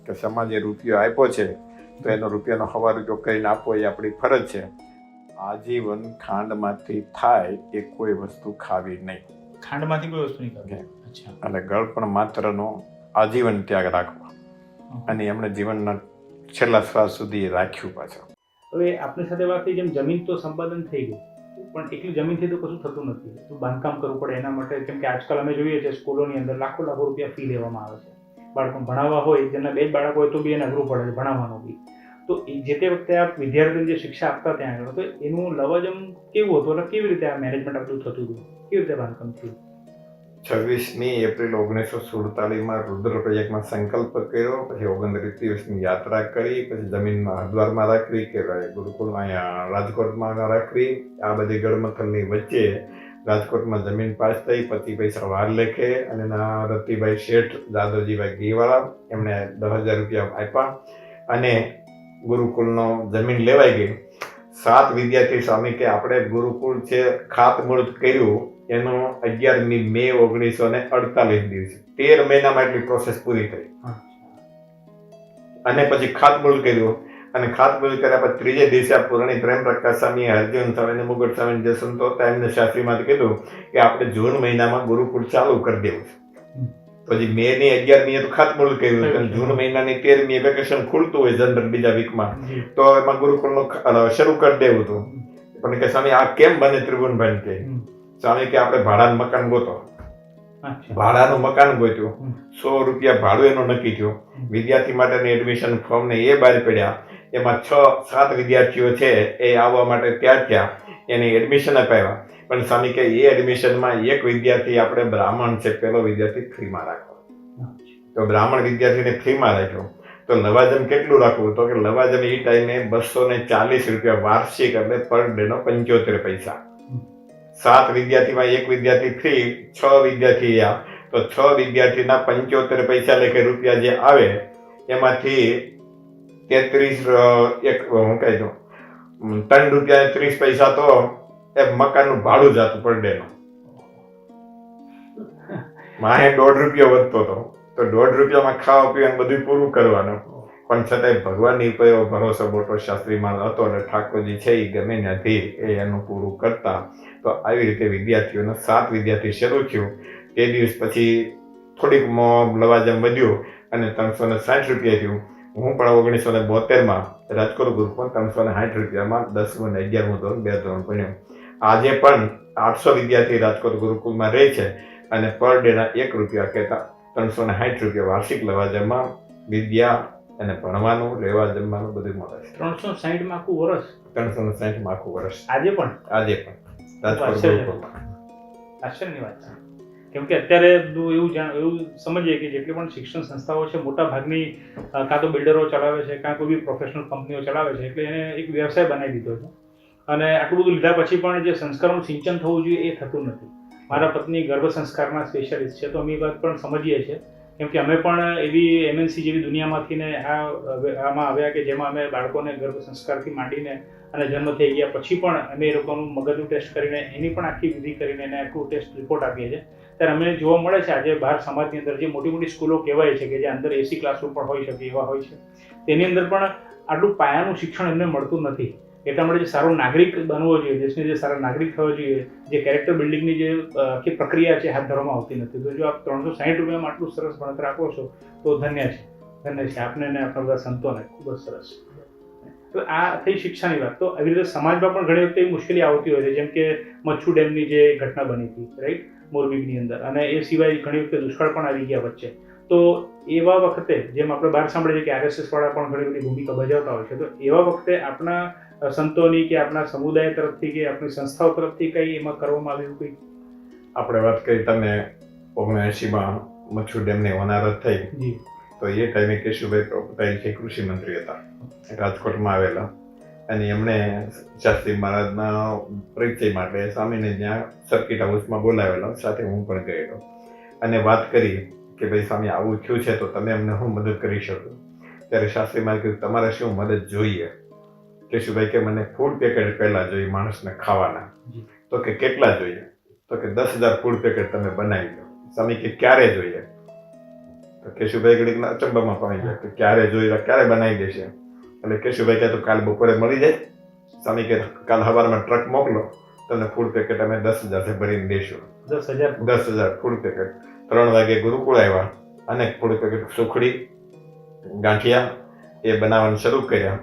કે સમાજે રૂપિયો આપ્યો છે તો એનો રૂપિયાનો હવા રૂપિયો કરીને આપવો એ આપણી ફરજ છે. આજીવન ખાંડમાંથી થાય એ કોઈ વસ્તુ ખાવી નહીં. ખાંડમાંથી કોઈ વસ્તુ નહીં ખાવી. અચ્છા. એટલે ગળપણ માત્રનો આજીવન ત્યાગ રાખવો અને એમણે જીવનના છેલ્લા શ્વાસ સુધી રાખ્યું પાછળ. હવે આપની સાથે વાત થઈ, જેમ જમીન તો સંપાદન થઈ ગયું, પણ એકલી જમીનથી તો કશું થતું નથી, તો બાંધકામ કરવું પડે એના માટે. કેમ કે આજકાલ અમે જોઈએ છીએ સ્કૂલોની અંદર લાખો રૂપિયા ફી લેવામાં આવે છે. બાળકો ભણાવવા હોય, જેમના 2 જ બાળકો હોય તો બી એને અઘરું પડે ભણાવવાનું બી. તો જે તે વખતે આપ વિદ્યાર્થીઓને જે શિક્ષા આપતા ત્યાં આગળ, તો એનું લવાજમ કેવું હતું અને કેવી રીતે આ મેનેજમેન્ટ આ બધું થતું હતું, કેવી રીતે બાંધકામ થયું? 26મી એપ્રિલ 1947માં રુદ્ર પ્રોજેક્ટમાં સંકલ્પ કર્યો, પછી 29 દિવસની યાત્રા કરી, પછી જમીનમાં હરિદ્વારમાં રાખવી કે ગુરુકુળ અહીંયા રાજકોટમાં રાખવી. આ બધી ગડમથલની વચ્ચે રાજકોટમાં જમીન પાસ થઈ. પછી પૈસા વાર લેખે અને એના રતિભાઈ શેઠ, દાદરજીભાઈ ઘીવાળા, એમણે 10,000 રૂપિયા આપ્યા અને ગુરુકુળનો જમીન લેવાઈ ગઈ. 7 વિદ્યાર્થી સ્વામી કે આપણે ગુરુકુળ છે ખાતમુહૂર્ત કર્યું એનો 11મી મે 1948 દિવસે 13 મહિનામાં એટલી પ્રોસેસ પૂરી થઈ. અને પછી ખાતમુહૂર્ત કર્યું અને ખાતમુહૂર્ત કર્યા પછી ત્રીજે દિવસે પૂરણી પ્રેમપ્રકાશ સ્વામી, અર્જુન સ્વામી, મુગટ સ્વામી જે સંતો હતા એમને શાસ્ત્રીમાંથી કીધું કે આપણે જૂન મહિનામાં ગુરુકુળ ચાલુ કરી દેવું છે. પછી મે ની 11મીએ તો ખાતમુહૂર્ત કર્યું, જૂન મહિનાની 13મીએ વેકેશન ખુલતું હોય જનરલ બીજા વીકમાં, તો એમાં ગુરુકુળનું શરૂ કરી દેવું હતું. પણ કે સ્વામી આ કેમ બને? ત્રિભુવનભાઈ કે સ્વામી કે આપણે ભાડાનું મકાન ગોતો. ભાડાનું મકાન ગોત્યું, 100 રૂપિયા ભાડું એનું નક્કી થયું. વિદ્યાર્થી માટેની એડમિશન ફોર્મ ને એ બહાર પડ્યા. એમાં 6-7 વિદ્યાર્થીઓ છે એ આવવા માટે તૈયાર થયા, એની એડમિશન અપાવ્યા. પણ સ્વામી કે એ એડમિશનમાં એક વિદ્યાર્થી આપણે બ્રાહ્મણ છે, પેલો વિદ્યાર્થી ફ્રીમાં રાખવો. તો બ્રાહ્મણ વિદ્યાર્થીને ફ્રીમાં રાખ્યો. તો લવાજમ કેટલું રાખવું? તો કે લવાજમ એ ટાઈમે 240 રૂપિયા વાર્ષિક, એટલે પર ડે નો 75 પૈસા. 7 વિદ્યાર્થીમાં એક વિદ્યાર્થી ફ્રી, 6 વિદ્યાર્થી આવ્યા તો 6 વિદ્યાર્થીના 75 પૈસા લેખે રૂપિયા જે આવે એમાંથી 3 રૂપિયા 30 પૈસા તો એ મકાનનું ભાડું જતું પર ડે નું. માહે 1.5 રૂપિયા વધતો હતો, તો 1.5 રૂપિયામાં ખાવા પીવાનું બધું પૂરું કરવાનું. પણ છતાંય ભગવાનની ઉપર ભરોસો મોટો શાસ્ત્રીમાં હતો અને ઠાકોરજી છે એ ગમે ત્યાંથી એ એનું પૂરું કરતા. તો આવી રીતે વિદ્યાર્થીઓનો 7 વિદ્યાર્થી શરૂ થયું. તે દિવસ પછી થોડીક લવાજમ વધ્યું અને 360 રૂપિયા થયું. હું પણ 1972માં રાજકોટ ગુરુકુળ 360 રૂપિયામાં 10મું અને 11મું ધોરણ 2 ધોરણ ભણ્યું. આજે પણ 800 વિદ્યાર્થી રાજકોટ ગુરુકુળમાં રહે છે અને પર ડેના 1 રૂપિયા કહેતા 360 રૂપિયા વાર્ષિક લવાજમમાં વિદ્યા અને ભણવાનું, રહેવા, જમવાનું બધું મળે છે. 360 માં આખું વર્ષ? 360 માં આખું વર્ષ. આજે પણ રાજકોટ ગુરુકુળમાં. આશ્ચર્યની વાત છે. કેમ કે અત્યારે એવું સમજીએ કે જેટલી પણ શિક્ષણ સંસ્થાઓ છે મોટા ભાગની કાં તો બિલ્ડરો ચલાવે છે, કાં કોઈ બી પ્રોફેશનલ કંપનીઓ ચલાવે છે, એટલે એને એક વ્યવસાય બનાવી દીધો છે. અને આટલું બધું લીધા પછી પણ જે સંસ્કારોનું સિંચન થવું જોઈએ એ થતું નથી. મારા પત્ની ગર્ભ સંસ્કારના સ્પેશિયાલિસ્ટ છે, તો અમે એ વાત પણ સમજીએ છીએ. કેમ કે અમે પણ એવી MNC જેવી દુનિયામાંથી ને આમાં આવ્યા કે જેમાં અમે બાળકોને ગર્ભ સંસ્કારથી માંડીને અને જન્મ થઈ ગયા પછી પણ અમે એ લોકોનું મગજનું ટેસ્ટ કરીને એની પણ આખી વિધિ કરીને એને આખું ટેસ્ટ રિપોર્ટ આપીએ છીએ. ત્યારે અમને જોવા મળે છે આજે બહાર સમાજની અંદર જે મોટી મોટી સ્કૂલો કહેવાય છે કે જે અંદર AC ક્લાસરૂમ પણ હોઈ શકે એવા હોય છે, તેની અંદર પણ આટલું પાયાનું શિક્ષણ એમને મળતું નથી. એટલા માટે જે સારો નાગરિક બનવો જોઈએ, દેશને જે સારા નાગરિક થવો જોઈએ, જે કેરેક્ટર બિલ્ડિંગની જે આખી પ્રક્રિયા છે હાથ ધરવામાં આવતી નથી. તો જો આપ 360 રૂપિયામાં આટલું સરસ ભણતર આપો છો તો ધન્ય છે આપને અને આપણા બધા સંતોને. ખૂબ જ સરસ. તો આ થઈ શિક્ષાની વાત. તો આવી રીતે સમાજમાં પણ ઘણી વખતે મુશ્કેલી આવતી હોય છે, જેમ કે મચ્છુ ડેમની જે ઘટના બની હતી, રાઈટ, મોરબીની અંદર, અને એ સિવાય ઘણી વખતે દુષ્કાળ પણ આવી ગયા વચ્ચે. તો એવા વખતે જેમ આપણે બહાર સાંભળીએ છીએ કે RSS વાળા પણ ઘણી બધી ભૂમિકા ભજવતા હોય છે, તો એવા વખતે આપણા સંતોની કે આપણા સમુદાય તરફથી કે આપણી સંસ્થાઓ તરફથી કંઈ એમાં કરવામાં આવ્યું કંઈ? આપણે વાત કરી તમે 79માં મચ્છુ ડેમની હોનારત થઈ, તો એ ટાઈમે કેશુભાઈ પટેલ છે કૃષિ મંત્રી હતા, રાજકોટમાં આવેલા, અને એમણે શાસ્ત્રી મહારાજના પરિચય માટે સ્વામીને ત્યાં સર્કિટ હાઉસમાં બોલાવેલો. સાથે હું પણ ગયેલો અને વાત કરી કે ભાઈ સ્વામી આવું થયું છે તો તમે અમને હું મદદ કરી શકો? ત્યારે શાસ્ત્રી મહારાજ કીધું તમારે શું મદદ જોઈએ? કેશુભાઈ કે મને ફૂડ પેકેટ પહેલા જોઈએ માણસને ખાવાના. તો કે કેટલા જોઈએ? તો કે 10,000 ફૂડ પેકેટ તમે બનાવી દો. સ્વામી કે ક્યારે જોઈએ? તો કેશુભાઈ ઘડીકના અચંબામાં પડી ગયા કે ક્યારે જોઈ રહ્યા, ક્યારે બનાવી દેશે. એટલે કેશુભાઈ કહે તો કાલ બપોરે મળી જાય. સ્વામી કે કાલ સવારમાં ટ્રક મોકલો, તમને ફૂડ પેકેટ અમે 10,000 ભરીને દઈશું. 10,000 10,000 ફૂડ પેકેટ. 3 વાગે ગુરુકુળ આવ્યા અને ફૂડ પેકેટ સુખડી ગાંઠિયા એ બનાવવાનું શરૂ કર્યા.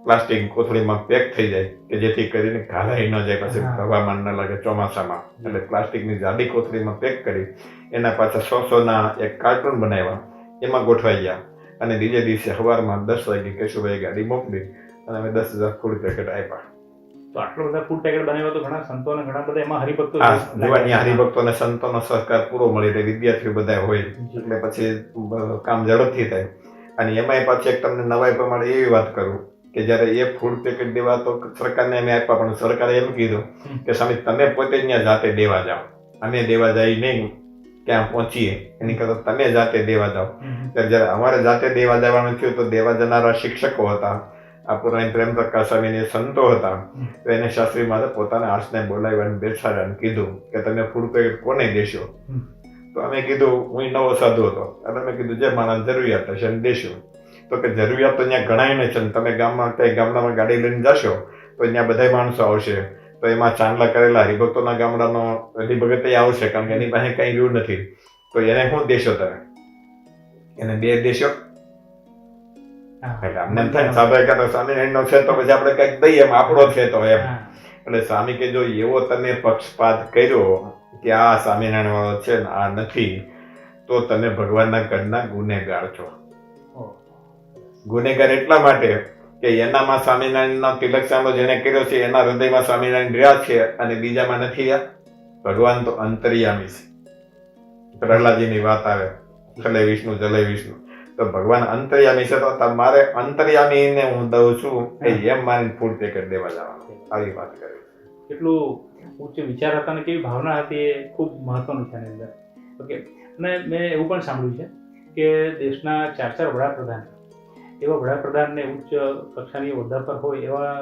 પ્લાસ્ટિક કોથળીમાં પેક થઈ જાય કે જેથી કરીને ઘાલાઈ ન જાય, પછી હવામાન ન લાગે ચોમાસામાં. એટલે પ્લાસ્ટિકની જાડી કોથળીમાં પેક કરી એના પાછા 100-100ના એક કાર્ટૂન બનાવ્યા, એમાં ગોઠવાઈ ગયા. અને બીજે દિવસે સવારમાં 10 વાગે કેશુભાઈ ગાડી મોકલી અને અમે 10,000 ફૂડ પેકેટ આપ્યા. તો આટલો બધા ફૂડ પેકેટ બનાવ્યા તો ઘણા સંતો અને ઘણા બધા એમાં હરિભક્તો જોવાની હરિભક્તો અને સંતોનો સહકાર પૂરો મળી રહે, વિદ્યાર્થીઓ બધા હોય એટલે પછી કામ ઝડપથી થાય. અને એમાંય પાછી એક તમને નવાઈ પ્રમાણે એવી વાત કરું કે જ્યારે એ ફૂડ પેકેટ દેવા તો સરકારને અમે આપ્યા, પણ સરકારે એમ કીધું કે સ્વામી તમે પોતે ત્યાં જાતે દેવા જાઓ, અમે દેવા જઈએ નહીં, ક્યાં પહોંચીએ એની કરતાં તમે જાતે દેવા જાઓ. ત્યારે જ્યારે અમારે જાતે દેવા જવાનું થયું તો દેવા જનારા શિક્ષકો હતા, આ પુરાણી પ્રેમ પ્રકાશ સ્વામીને સંતો હતા. તો એને શાસ્ત્રી મારે પોતાના આસને બોલાવ્યા બેસાડ્યા અને કીધું કે તમે ફૂડ પેકેટ કોને દેશો. તો અમે કીધું, હું નવો સાધુ હતો એટલે અમે કીધું જે માણસ જરૂરિયાત હશે એને દેશું. તો કે જરૂરિયાત તો ત્યાં ગણાય છે ને તમે ગામમાં કઈ ગામડામાં ગાડી લઈને જશો તો ત્યાં બધા માણસો આવશે, તો એમાં ચાંદલા કરેલા હરિભક્તોના ગામડાનો હરિભગત આવશે, કારણ કે એની પાસે કઈ વ્યૂ નથી. તો એને શું દેશો તમે? એને 2 દેશો. એટલે અમને એમ થાય સ્વાભાવિક તો સ્વામિનારાયણનો છે તો પછી આપણે કંઈક દઈએ, એમ આપણો છે તો એમ. એટલે સ્વામી કે જો એવો તમે પક્ષપાત કર્યો કે આ સ્વામિનારાયણ વાળો છે ને આ નથી, તો તમે ભગવાનના ઘરના ગુનેગાર છો. ગુનેગાર એટલા માટે કે એનામાં સ્વામિનારાયણનો તિલક સાંભળો જેને કર્યો છે એના હૃદયમાં સ્વામિનારાયણ રહ્યા છે અને બીજામાં નથી રહ્યા. ભગવાન તો અંતર્યામી છે. પ્રહલાદજીની વાત આવે, જલે વિષ્ણુ જલે વિષ્ણુ, તો ભગવાન અંતર્યામી છે તો તમારે અંતર્યામીને હું દઉં છું કે એમ મારી ફૂડ પેકેટ દેવા જવાનું. આવી વાત કરી. કેટલું ઉચ્ચ વિચાર હતા અને કેવી ભાવના હતી એ ખૂબ મહત્વનું છે આની અંદર. ઓકે. અને મેં એવું પણ સાંભળ્યું છે કે દેશના 4 વડાપ્રધાન, એવા વડાપ્રધાનને ઉચ્ચ કક્ષાની હોદ્દા પર હોય એવા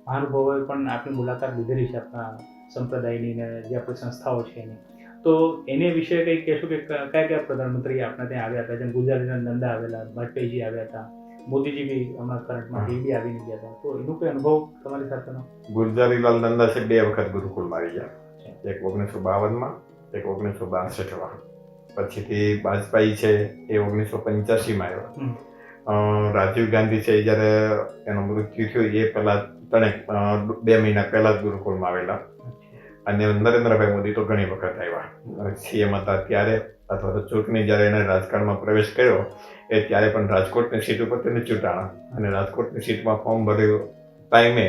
મહાનુભાવોએ પણ આપણી મુલાકાત લીધેલી છે આપણા સંપ્રદાયની ને જે આપણી સંસ્થાઓ છે એની. તો એને વિશે કંઈ કહેશું કે કયા પ્રધાનમંત્રી આપણા ત્યાં આવ્યા હતા? જેમ ગુલઝારીલાલ નંદા આવેલા, વાજપેયીજી આવ્યા હતા, મોદીજી બી હમણાં કરંટમાં બી આવીને ગયા હતા. તો એનો કોઈ અનુભવ તમારી સાથેનો? ગુલઝારીલાલ નંદા છે 2 વખત ગુરુકુળમાં આવી ગયા, એક 1952માં, એક 1962માં. પછીથી વાજપેયી છે એ 1985માં આવ્યા. રાજીવ ગાંધી છે જ્યારે એનું મૃત્યુ થયું એ પહેલા 2 મહિના પહેલા જ ગુરુકુળમાં આવેલા. અને નરેન્દ્રભાઈ મોદી તો ઘણી વખત આવ્યા. સીએમ હતા ત્યારે અથવા તો ચૂંટણી જ્યારે એને રાજકારણમાં પ્રવેશ કર્યો એ ત્યારે પણ રાજકોટની સીટ ઉપર તેને ચૂંટાણા અને રાજકોટની સીટમાં ફોર્મ ભર્યું ટાઈમે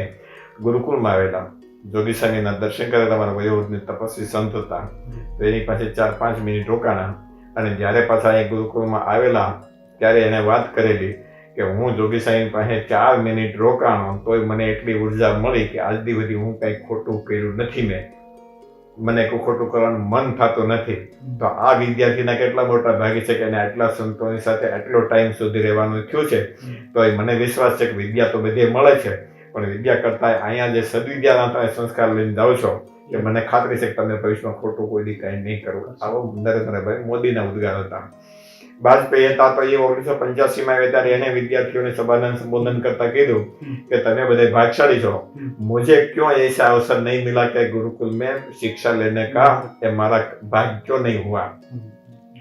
ગુરુકુળમાં આવેલા. જોગી સ્વામીના દર્શન કરે, તમારા વયોવૃદ્ધની તપસ્વી સંત હતા, તો એની પાસે 4-5 મિનિટ રોકાણા. અને જ્યારે પાછા એ ગુરુકુળમાં આવેલા ત્યારે એને વાત કરેલી કે હું જોગી સાહેબ પાસે 4 મિનિટ રોકાણો તોય મને એટલી ઉર્જા મળી કે આજ સુધી હું કંઈ ખોટું કર્યું નથી, મને કોઈ ખોટું કરવાનું મન થતું નથી. તો આ વિદ્યાર્થીના કેટલા મોટા ભાગી છે કે એને આટલા સંતોની સાથે આટલો ટાઈમ સુધી રહેવાનું થયું છે. તો એ મને વિશ્વાસ છે કે વિદ્યા તો બધે મળે છે, પણ વિદ્યા કરતાં અહીંયા જે સદવિદ્યાના તમે સંસ્કાર લઈને જાઓ છો કે મને ખાતરી છે કે તમે ભવિષ્યમાં ખોટું કોઈ દી કાંઈ નહીં કરવું. આવો નરેન્દ્રભાઈ મોદીના ઉદ્ગાર હતા. વાજપેયી હતા તો એ 1985માં આવ્યા ત્યારે એને વિદ્યાર્થીઓને સભાને સંબોધન કરતા કીધું કે તમે બધા ભાગશાળી છો, મુझे क्यों ऐसा अवसर नहीं मिला कि गुरुकुल में शिक्षा लेने का, એ મારા ભાગ ક્यों નહીં હુઆ.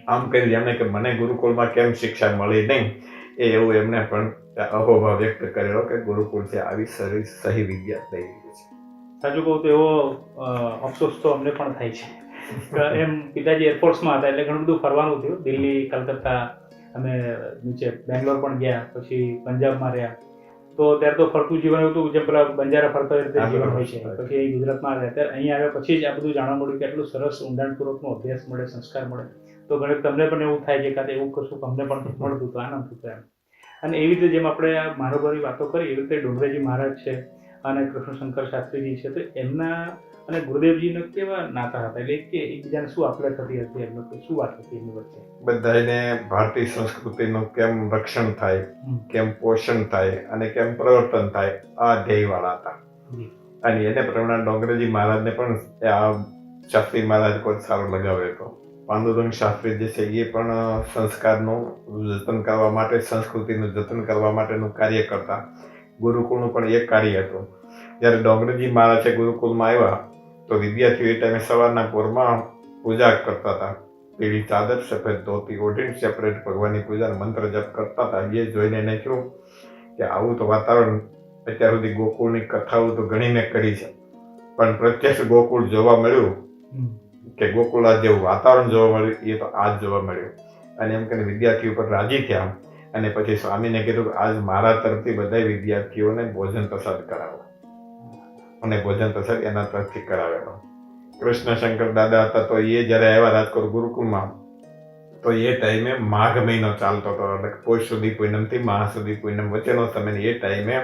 આમ કરી એમણે કે મને ગુરુકુળમાં કેમ શિક્ષા મળી નહીં, એ એવું એમને પણ અહોભાવ વ્યક્ત કરેલો કે ગુરુકુળ છે આવી સહી વિદ્યા થઈ ગઈ છે. સાચું કહું તો એવો અફસોસ તો અમને પણ થાય છે. એમ પિતાજી એરફોર્સમાં હતા એટલે ઘણું બધું ફરવાનું થયું. દિલ્હી, કલકત્તા, અમે નીચે બેંગ્લોર પણ ગયા, પછી પંજાબમાં રહ્યા. તો ત્યારે તો ફરતું જીવન એવું હતું જેમ પેલા બંજારા ફરતા રીતે જીવન હોય છે. પછી અહીં ગુજરાતમાં આવ્યા, ત્યારે અહીં આવ્યા પછી જ આ બધું જાણવા મળ્યું કે એટલું સરસ ઊંડાણપૂર્વકનો અભ્યાસ મળે, સંસ્કાર મળે. તો ઘણી તમને પણ એવું થાય કે કાંઈ એવું કરશું અમને પણ મળતું તો આનંદ થતો એમ. અને એવી રીતે જેમ આપણે આ મહાનુભાવની વાતો કરી એવી રીતે ડુંગરેજી મહારાજ છે અને કૃષ્ણશંકર શાસ્ત્રીજી છે, તો એમના અને ગુરુદેવજીનો કેવા નાતા હતા? એટલે કે એકબીજાને શું આપલે થતી હતી, એમનો શું વાત હતી એમની વચ્ચે? બધાને ભારતીય સંસ્કૃતિનું કેમ રક્ષણ થાય, કેમ પોષણ થાય અને કેમ પ્રવર્તન થાય, આ ધ્યેયવાળા હતા. અને એને પ્રમાણે ડોંગરેજી મહારાજને પણ આ શાસ્ત્રી મહારાજ કોઈ સારો લગાવ્યો હતો. પાંડુરંગ શાસ્ત્રી જે છે એ પણ સંસ્કારનું જતન કરવા માટે, સંસ્કૃતિનું જતન કરવા માટેનું કાર્ય કરતા. ગુરુકુળનું પણ એક કાર્ય હતું. જ્યારે ડોંગરજી મહારાજ છે ગુરુકુળમાં આવ્યા તો વિદ્યાર્થીઓ એ ટાઈમે સવારના પોરમાં પૂજા કરતા હતા. પીળી ચાદર, સફેદ ધોતી ઓઢીને સેપરેટ ભગવાનની પૂજા મંત્ર જપ કરતા હતા. એ જોઈને એને થયું કે આવું તો વાતાવરણ અત્યાર સુધી ગોકુળની કથાઓ તો ઘણી મેં કરી છે, પણ પ્રત્યક્ષ ગોકુળ જોવા મળ્યું કે ગોકુળ જેવું વાતાવરણ જોવા મળ્યું એ તો આજ જોવા મળ્યું. અને એમ કરીને વિદ્યાર્થીઓ પર રાજી થયા. અને પછી સ્વામીને કીધું કે આજ મારા તરફથી બધા વિદ્યાર્થીઓને ભોજન પ્રસાદ કરાવો. અને ભોજન પ્રસાદ એના તરફથી કરાવેલો. કૃષ્ણશંકર દાદા હતા તો એ જ્યારે આવ્યા રાજકોટ ગુરુકુળમાં તો એ ટાઈમે માઘ મહિનો ચાલતો હતો. એટલે પોષ સુધી પૂનમથી માહ સુધી પૂનમ વચ્ચેનો સમય. એ ટાઈમે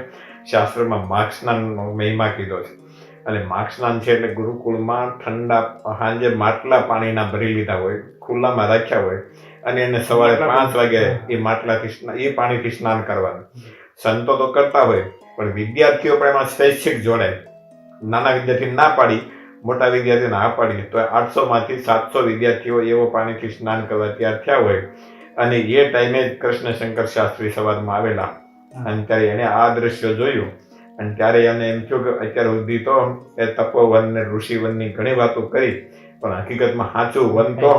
શાસ્ત્રમાં માઘ સ્નાનનો મહિમા કીધો છે. અને માઘ સ્નાન છે એટલે ગુરુકુળમાં ઠંડા સાંજે માટલા પાણીના ભરી લીધા હોય, ખુલ્લામાં રાખ્યા હોય, અને એને સવારે 5 વાગે એ માટલાથી એ પાણીથી સ્નાન કરવાનું. સંતો તો કરતા હોય પણ વિદ્યાર્થીઓ પણ એમાં સ્વૈચ્છિક જોડાય. નાના વિદ્યાર્થી ના પાડી, મોટા વિદ્યાર્થીઓ ના પાડી તો 800માંથી 700 વિદ્યાર્થીઓ એવો પાણીથી સ્નાન કરવા તૈયાર થયા હોય. અને એ ટાઈમે જ કૃષ્ણશંકર શાસ્ત્રી સવારમાં આવેલા. અને ત્યારે એને આ દ્રશ્ય જોયું. અને ત્યારે એને એમ થયું કે અત્યાર સુધી તો એ તપોવન ને ઋષિવનની ઘણી વાતો કરી, પણ હકીકતમાં સાચું વન તો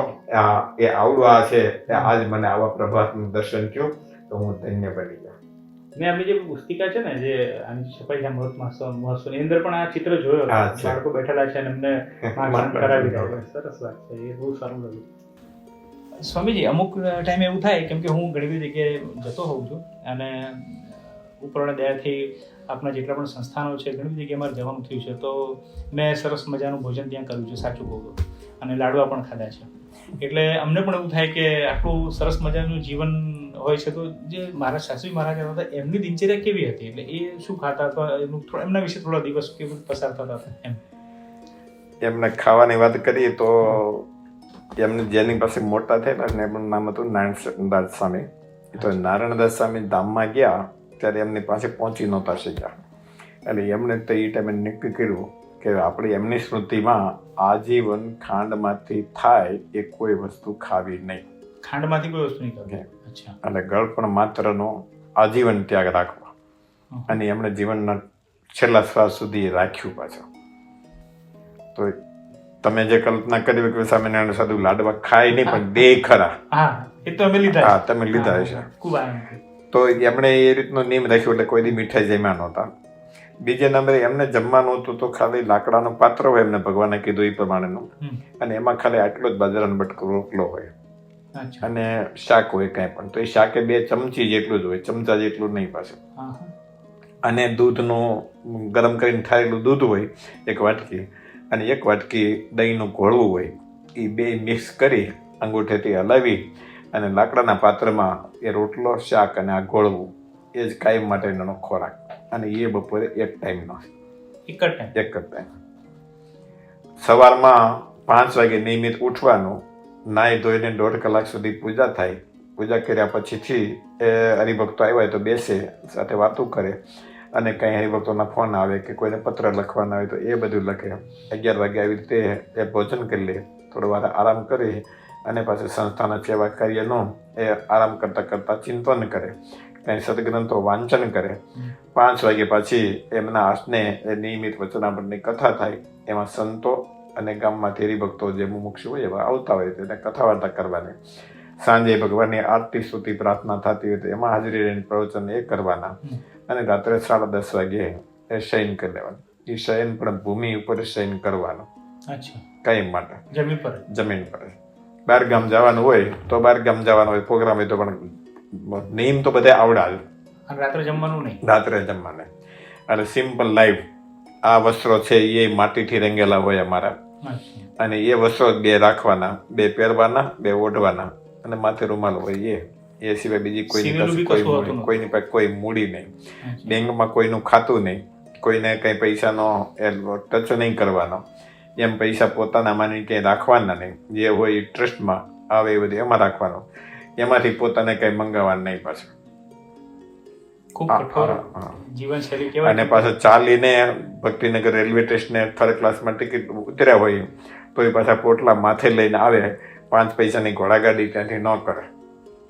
એ આવડું છે. આજ મને આવા પ્રભાતનું દર્શન થયું તો હું ધન્ય બની ગયો. મેં આપણી જે પુસ્તિકા છે ને જે આની છપાઈ છે અમૃત મહોત્સવ ની અંદર પણ આ ચિત્ર જોયો. બાળકો બેઠેલા છે અને એમને માર્ગદર્શન કરાવી રહ્યા. સરસ વાત છે, એ બહુ સારું લાગ્યું. સ્વામીજી, અમુક ટાઈમે એવું થાય કેમ કે હું ઘણી બધી જગ્યાએ જતો હોઉં છું અને ઉપરના દયાથી આપણા જેટલા પણ સંસ્થાનો છે ઘણી બધી જગ્યાએ મારે જવાનું થયું છે. તો મેં સરસ મજાનું ભોજન ત્યાં કર્યું છે, સાચું કહું તો, અને લાડવા પણ ખાધા છે. એટલે અમને પણ એવું થાય કે આટલું સરસ મજાનું જીવન હોય છે. તો જે મારા શાસ્ત્રી મહારાજ હતા એમની દિનચર્યા કેવી હતી, એટલે એ શું ખાતા હતા, એમના વિશે થોડા દિવસ કેવું પસાર થતા હતા એમ. એમને ખાવાની વાત કરીએ તો એમને જેની પાસે મોટા થયેલા ને એમનું નામ હતું નારાયણદાસ સ્વામી. તો નારાયણદાસ સ્વામી ધામમાં ગયા ત્યારે એમની પાસે પહોંચી નહોતા શક્યા. એટલે એમણે તો એ ટાઈમે નક્કી કર્યું કે આપણે એમની સ્મૃતિમાં આજીવન ખાંડમાંથી થાય એ કોઈ વસ્તુ ખાવી નહીં. ખાંડમાંથી કોઈ વસ્તુ નહીં ખાવી. એટલે ગળપણ માત્રનો આજીવન ત્યાગ રાખવો. અને એમણે જીવનના છેલ્લા શ્વાસ સુધી રાખ્યું પાછું. તો તમે જે કલ્પના કરી કે સ્વામિનારાયણ સાધુ લાડવા ખાય નહીં પણ દે ખરા. એ તો અમે લીધા. હા, તમે લીધા હશે. તો એમણે એ રીતનો નિયમ રાખ્યો એટલે કોઈ દી મીઠાઈ જમ્યા નહોતા. બીજા નંબરે એમને જમવાનું હતું તો ખાલી લાકડાનું પાત્ર હોય, એમને ભગવાને કીધું એ પ્રમાણેનું, અને એમાં ખાલી આટલો જ બાજરાનો બટકો રોટલો હોય અને શાક હોય કાંઈ પણ. તો એ શાકે 2 ચમચી જેટલું જ હોય, ચમચા જેટલું નહીં પાછું. અને દૂધનું ગરમ કરીને ઠારેલું દૂધ હોય 1 વાટકી, અને 1 વાટકી દહીંનું ઘોળવું હોય. એ 2 મિક્સ કરી અંગૂઠેથી હલાવી અને લાકડાના પાત્રમાં એ રોટલો, શાક અને આ ઘોળવું એ જ કાયમ માટેનો ખોરાક. અને એ બપોરે 1 ટાઈમનો, એક જ ટાઈમ. સવારમાં 5 વાગે નિયમિત ઉઠવાનું, નાહી ધોઈને 1.5 કલાક સુધી પૂજા થાય. પૂજા કર્યા પછીથી એ હરિભક્તો આવ્યા તો બેસે, સાથે વાતો કરે, અને કંઈ હરિભક્તોના ફોન આવે કે કોઈને પત્ર લખવાના આવે તો એ બધું લખે. 11 વાગે આવી રીતે એ ભોજન કરી લે, થોડો વાર આરામ કરી અને પાછું સંસ્થાના સેવા કાર્યનું એ આરામ કરતાં કરતાં ચિંતન કરે, કંઈ સદગ્રંથો વાંચન કરે. 5 વાગે પાછી એમના આસને એ નિયમિત વચનામૃતની કથા થાય. એમાં સંતો અને ગામમાંથી હરિભક્તો જે મુમુક્ષુ હોય એવા આવતા હોય તેને કથા વાર્તા કરવાની. સાંજે ભગવાનની આરતી સ્તુતિ પ્રાર્થના થતી હોય તો એમાં હાજરી રહીને પ્રવચન એ કરવાના. અને રાત્રે 10:30 વાગે એ શયન કરી લેવાનું. એ શયન પણ ભૂમિ ઉપર શયન કરવાનું, કાયમ માટે જમીન પર. 12 ગામ જવાનું હોય તો 12 ગામ જવાનું હોય, પ્રોગ્રામ હોય તો પણ નિયમ તો બધા આવડા જ. રાત્રે જમવાનું નહીં, રાત્રે જમવાનું. અને સિમ્પલ લાઈફ. આ વસ્ત્રો છે એ માટીથી રંગેલા હોય અમારા, અને એ વસ્ત્રો 2 રાખવાના, 2 પહેરવાના, 2 ઓઢવાના, અને માથે રૂમાલ હોય. એ સિવાય બીજી કોઈની પાસે કોઈ મૂડી નહીં. બેંકમાં કોઈનું ખાતું નહીં, કોઈને કંઈ પૈસાનો ટચ નહીં કરવાનો. એમ પૈસા પોતાના માની ક્યાંય રાખવાના નહીં. જે હોય એ ટ્રસ્ટમાં આવે એ બધું એમાં રાખવાનું. એમાંથી પોતાને કંઈ મંગાવવાનું નહીં પાછું. જીવનશૈલી કેવાય. અને પાછા ચાલીને ભક્તિનગર રેલવે સ્ટેશને 3rd ક્લાસમાં ટિકિટ ઉતર્યા હોય તો એ પાછા પોટલા માથે લઈને આવે, 5 પૈસાની ઘોડાગાડી ત્યાંથી ન કરે.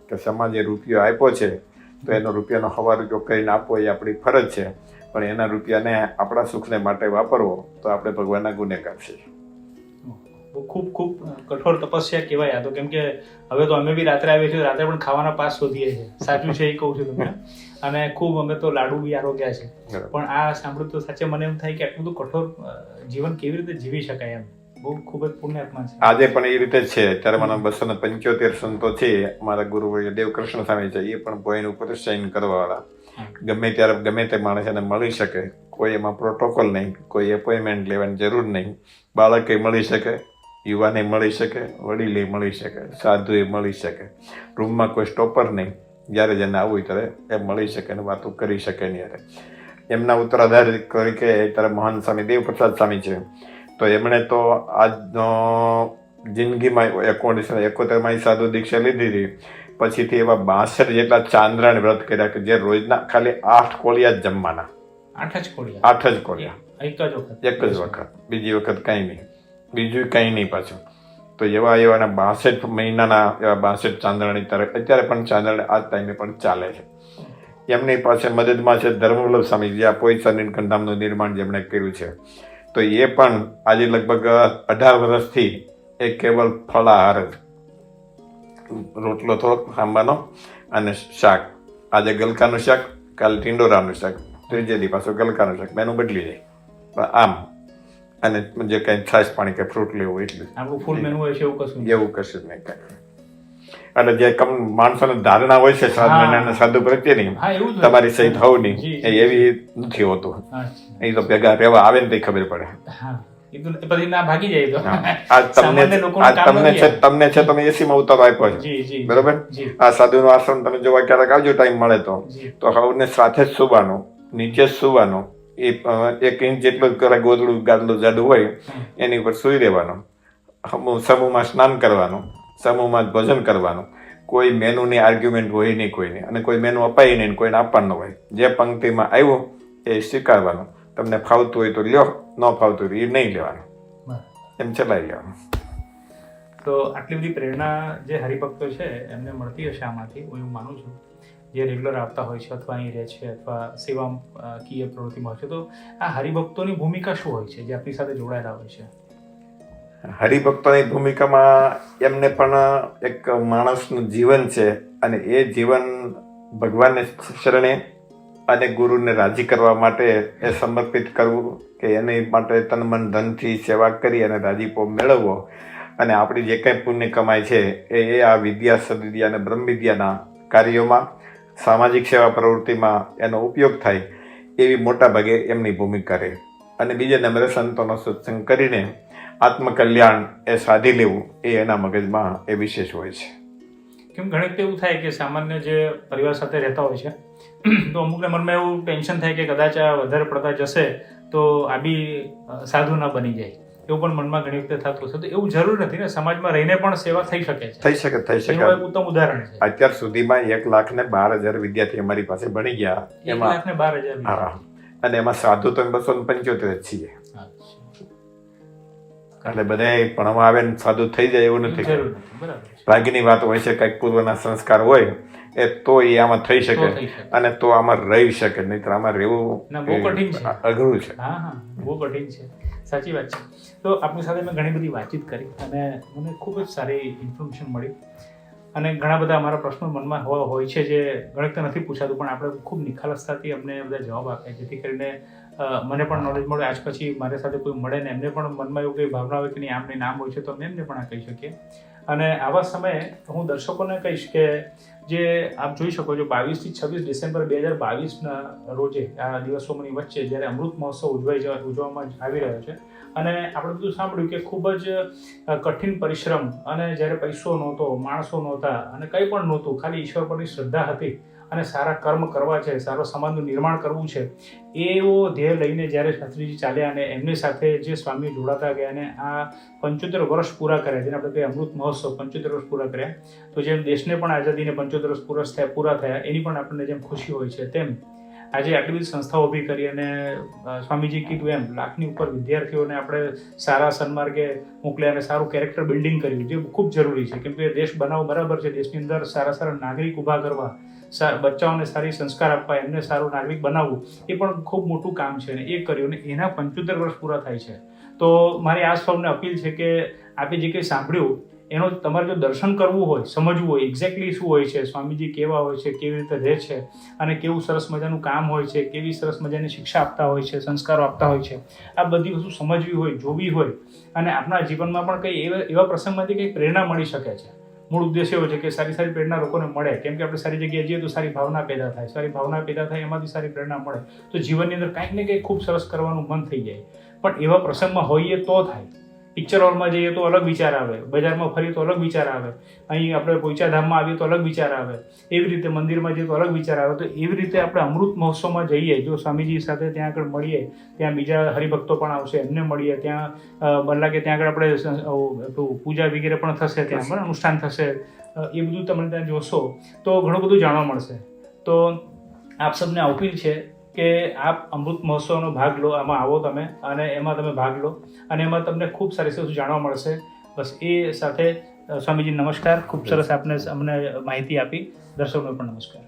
કે સમાજે રૂપિયો આપ્યો છે તો એનો રૂપિયાનો હવા રૂપિયો કરીને આપવો એ આપણી ફરજ છે, પણ એના રૂપિયાને આપણા સુખને માટે વાપરવો તો આપણે ભગવાનના ગુનેગાર છીએ. ખૂબ ખૂબ કઠોર તપસ્યા કહેવાય આ તો, કેમ કે હવે તો અમે બી રાત્રે આવીએ છીએ, રાત્રે પણ ખાવાના પાસ શોધીએ છીએ. સાચું છે એ કહું છું તમને. અને ખૂબ અમે તો લાડુ બી આરોગ્યા છે. પણ આ સાંભળ્યું તો સાચે મને એમ થાય કે આટલું બધું કઠોર જીવન કેવી રીતે જીવી શકાય એમ. બહુ ખૂબ જ પુણ્યાત્મા છે. આજે પણ એ રીતે જ છે. અત્યારે મને 275 સંતો છે મારા ગુરુ દેવકૃષ્ણ સ્વામી છે, એ પણ કોઈનું પ્રોત્સાહન કરવાવાળા. ગમે ત્યારે ગમે તે માણસ એને મળી શકે, કોઈ એમાં પ્રોટોકોલ નહીં, કોઈ એપોઇન્ટમેન્ટ લેવાની જરૂર નહીં. બાળકે મળી શકે, યુવાને મળી શકે, વડીલે મળી શકે, સાધુએ મળી શકે. રૂમમાં કોઈ સ્ટોપર નહીં, જ્યારે જેને આવવું હોય ત્યારે એ મળી શકે અને વાતો કરી શકે નહીં. એમના ઉત્તરાધાર તરીકે ત્યારે મહાન સ્વામી દેવપ્રસાદ સ્વામી છે, તો એમણે તો આજનો જિંદગીમાં 71 સાધુ દીક્ષા લીધી હતી. પછીથી એવા 62 જેટલા ચાંદ્રાયણ વ્રત કર્યા કે જે રોજના ખાલી 8 કોળિયા જ જમવાના. 8 જ કોળિયા? 8 જ કોળિયા, એક જ વખત, બીજી વખત કાંઈ નહીં, બીજું કાંઈ નહીં પાછું. તો એવાના 62 મહિનાના એવા 62 ચાંદ્રાણી અત્યારે પણ ચાંદ્રાણી આ ટાઈમે પણ ચાલે છે. એમની પાસે મદદમાં છે ધર્મવલ્લભ સ્વામી, જે આ પોઈસરની કંધામનું નિર્માણ જેમણે કર્યું છે. તો એ પણ આજે લગભગ 18 વર્ષથી એ કેવલ ફળાહાર જ, રોટલો થોડોક સાંબાનો અને શાક. આજે ગલકાનું શાક, કાલે ટીંડોરાનું શાક, ત્રીજે દી પાછું ગલકાનું શાક, મેનુ બદલી જાય. પણ આમ અને જે કંઈ છાશ પાણી કે ફ્રૂટ લેવું એટલું આપણું ફૂલ મેનુ હોય છે, એવું કશું જ નહીં કાંઈ. અને જે માણસોને ધારણા હોય છે સાધુ પ્રત્યેની, તમારી સહિત હોવની, એવી નથી હોતું. એ તો ભેગા રહેવા આવે ને તે ખબર પડે. તમને છે તમે એસીમાં ઉતારો આપ્યો છે, બરોબર? આ સાધુનો આશ્રમ તમે જોવા ક્યારેક આવજો, ટાઈમ મળે તો હવને સાથે જ સુવાનું, નીચે જ સુવાનું. એ 1 ઇંચ જેટલું જ ગોદડું ગાદલું જાડું હોય એની ઉપર સુઈ રહેવાનું. સમૂહમાં સ્નાન કરવાનું, સમૂહમાં ભોજન કરવાનું. કોઈ મેનુની આર્ગ્યુમેન્ટ હોય નહીં કોઈને, અને કોઈ મેનુ અપાય નહીં, કોઈને આપવાનું હોય. જે પંક્તિમાં આવ્યું એ સ્વીકારવાનું. તમને ફાવતું હોય તો લ્યો, ન ફાવતું હોય એ નહીં લેવાનું, એમ ચલાવી લેવાનું. તો આટલી બધી પ્રેરણા જે હરિભક્તો છે એમને મળતી હશે આમાંથી, હું એવું માનું છું, જે રેગ્યુલર આવતા હોય છે અથવા અહીં રહે છે અથવા સેવાકીય પ્રવૃત્તિમાં હોય છે. તો આ હરિભક્તોની ભૂમિકા શું હોય છે જે આપણી સાથે જોડાયેલા હોય છે? હરિભક્તોની ભૂમિકામાં એમને પણ એક માણસનું જીવન છે, અને એ જીવન ભગવાનને શરણે અને ગુરુને રાજી કરવા માટે એ સમર્પિત કરવું, કે એની માટે તન મન ધનથી સેવા કરી અને રાજીપો મેળવવો. અને આપણી જે કંઈ પુણ્ય કમાય છે એ આ વિદ્યા, સદવિદ્યા અને બ્રહ્મવિદ્યાના કાર્યોમાં, સામાજિક સેવા પ્રવૃત્તિમાં એનો ઉપયોગ થાય, એવી મોટા ભાગે એમની ભૂમિકા રહે. અને બીજા નંબરે સંતોનો સત્સંગ કરીને આત્મકલ્યાણ એ સાધી લેવું, એ એના મગજમાં એ વિશેષ હોય છે. કેમ ઘણી વખત એવું થાય કે સામાન્ય જે પરિવાર સાથે રહેતા હોય છે તો અમુકને મનમાં એવું ટેન્શન થાય કે કદાચ આ વધારે પડતા જશે તો આ બી સાધુ ના બની જાય, એવું પણ મનમાં ઘણી વખતે થતું હશે. તો એવું જરૂર નથી ને, સમાજમાં રહીને પણ સેવા થઈ શકે છે. થઈ શકે. એનું એક ઉત્તમ ઉદાહરણ છે. અત્યાર સુધીમાં 1,12,000 વિદ્યાર્થી અમારી પાસે ભણી ગયા. 1,12,000. હા, અને એમાં સાધુ તો 275 જ છીએ. એટલે બધા ભણવા આવે ને સાધુ થઈ જાય એવું નથી. ભાગ્યની વાત હોય છે, કંઈક પૂર્વના સંસ્કાર હોય એ તો એ આમાં થઈ શકે, અને તો આમાં રહી શકે, નહીં આમાં રહેવું બહુ કઠિન છે, અઘરું છે. હા, બહુ કઠિન છે. સાચી વાત છે. તો આપની સાથે મેં ઘણી બધી વાતચીત કરી અને મને ખૂબ જ સારી ઇન્ફોર્મેશન મળી. અને ઘણા બધા અમારા પ્રશ્નો મનમાં હોય છે જે ઘણી વખતે નથી પૂછાતું, પણ આપણે ખૂબ નિખાલસતાથી અમને બધા જવાબ આપ્યા, જેથી કરીને મને પણ નોલેજ મળે. આજ પછી મારી સાથે કોઈ મળે ને એમને પણ મનમાં એવું કંઈ ભાવના હોય કે નહીં આમને નામ હોય છે તો અમે એમને પણ આ કહી શકીએ. અને આવા સમયે હું દર્શકોને કહીશ કે જે આપ જોઈ શકો છો 22 થી 26 ડિસેમ્બર 2022ના રોજે આ દિવસોની વચ્ચે જ્યારે અમૃત મહોત્સવ ઉજવવામાં આવી રહ્યો છે, અને આપણે બધું સાંભળ્યું કે ખૂબ જ કઠિન પરિશ્રમ, અને જ્યારે પૈસો નહોતો, માણસો નહોતા અને કંઈ પણ નહોતું, ખાલી ઈશ્વર પરની શ્રદ્ધા હતી અને સારા કર્મ કરવા છે, સારો સમાજનું નિર્માણ કરવું છે, એવો ધ્યેય લઈને જ્યારે શાસ્ત્રીજી ચાલ્યા અને એમની સાથે જે સ્વામી જોડાતા ગયા અને આ 75 વર્ષ પૂરા કર્યા, જેને આપણે કહીએ અમૃત મહોત્સવ 75 વર્ષ પૂરા કર્યા, તો જેમ દેશને પણ આઝાદીને 75 વર્ષ પૂરા થયા એની પણ આપણને જેમ ખુશી હોય છે, તેમ આજે આટલી બધી સંસ્થાઓ ઊભી કરી અને સ્વામીજી કીધું એમ લાખની ઉપર વિદ્યાર્થીઓને આપણે સારા સન્માર્ગે મોકલ્યા અને સારું કેરેક્ટર બિલ્ડિંગ કર્યું, જે ખૂબ જરૂરી છે. કેમ કે દેશ બનાવવો બરાબર છે, દેશની અંદર સારા સારા નાગરિક ઊભા કરવા, બચ્ચાઓને સારી સંસ્કાર આપવા, એમને સારું નાગરિક બનાવવું, એ પણ ખૂબ મોટું કામ છે. અને એ કર્યું અને એના 75 વર્ષ પૂરા થાય છે. તો મારી આ સૌને અપીલ છે કે આપે જે કંઈ સાંભળ્યું એનો તમારે જો દર્શન કરવું હોય, સમજવું હોય એક્ઝેક્ટલી શું હોય છે, સ્વામીજી કેવા હોય છે, કેવી રીતે રહે છે અને કેવું સરસ મજાનું કામ હોય છે, કેવી સરસ મજાની શિક્ષા આપતા હોય છે, સંસ્કારો આપતા હોય છે, આ બધી વસ્તુ સમજવી હોય, જોવી હોય અને આપણા જીવનમાં પણ કંઈ એવા પ્રસંગમાંથી કંઈક પ્રેરણા મળી શકે છે. મૂળ ઉદ્દેશ એવો છે કે સારી સારી પ્રેરણા લોકોને મળે. કેમ કે આપણે સારી જગ્યાએ જઈએ તો સારી ભાવના પેદા થાય, સારી ભાવના પેદા થાય એમાંથી સારી પ્રેરણા મળે તો જીવનની અંદર કંઈક ને કંઈક ખૂબ સરસ કરવાનું મન થઈ જાય. પણ એવા પ્રસંગમાં હોઈએ તો થાય. પિક્ચર હોલમાં જઈએ તો અલગ વિચાર આવે, બજારમાં ફરીએ તો અલગ વિચાર આવે, અહીં આપણે પોઈચાધામમાં આવીએ તો અલગ વિચાર આવે, એવી રીતે મંદિરમાં જઈએ તો અલગ વિચાર આવે. તો એવી રીતે આપણે અમૃત મહોત્સવમાં જઈએ, જો સ્વામીજી સાથે ત્યાં આગળ મળીએ, ત્યાં બીજા હરિભક્તો પણ આવશે, એમને મળીએ, ત્યાં મને લાગે ત્યાં આગળ આપણે પૂજા વગેરે પણ થશે, ત્યાં પણ અનુષ્ઠાન થશે, એ બધું તમે ત્યાં જોશો તો ઘણું બધું જાણવા મળશે. તો આપ સબને અપીલ છે કે આપ અમૃત મહોત્સવનો ભાગ લો, આમાં આવો તમે અને એમાં તમે ભાગ લો અને એમાં તમને ખૂબ સારી વસ્તુ જાણવા મળશે. બસ એ સાથે સ્વામીજી નમસ્કાર, ખૂબ સરસ આપને અમને માહિતી આપી. દર્શકોને પણ નમસ્કાર.